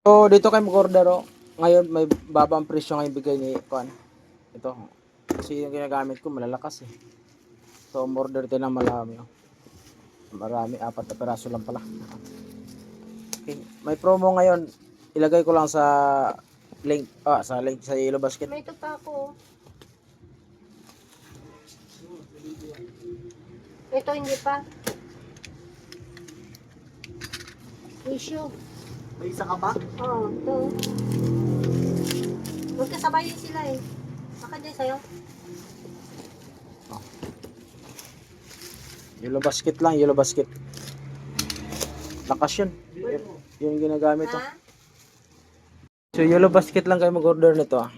So, dito kayo mag-order, oh. Ngayon, may babang presyo ngayon bigay ni Kuan. Ito. Kasi yung ginagamit ko, malalakas eh. So, order tayo ng marami, oh. Marami, 4 na peraso lang pala. Okay. May promo ngayon. Ilagay ko lang sa link, sa Yellow Basket. May ito pa ako. Ito hindi pa. Tissue. May isa ka pa? Oo, ito. Magkasabayin sila eh. Baka dyan sa'yo. Yellow Basket lang, Yellow Basket. Lakas yun. Yun yung ginagamit, oh. Ha? So, Yellow Basket lang kayo mag-order nito, ah.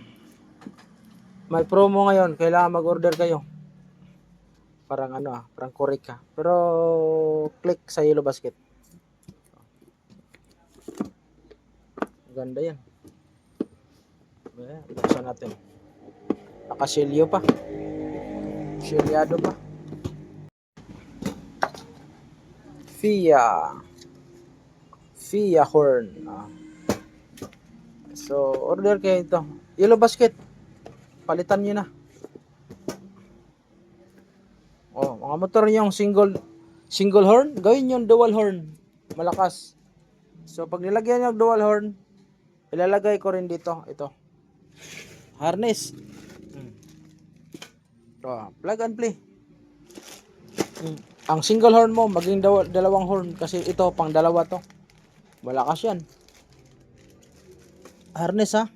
May promo ngayon, kailangan mag-order kayo. Parang parang korek ka. Pero click sa Yellow Basket. Ganda yan. Ayan, buksan natin. Nakasilyo pa. Silyado pa. Fia horn. So, order kayo ito. Yellow Basket. Palitan nyo na. Oh, mga motor yung single horn, gawin yung dual horn. Malakas. So, pag nilagyan nyo yung dual horn, ilalagay ko rin dito. Ito. Harness. Plug and play. Ang single horn mo, maging dalawang horn. Kasi ito, pang dalawa to. Malakas yan. Harness, ha.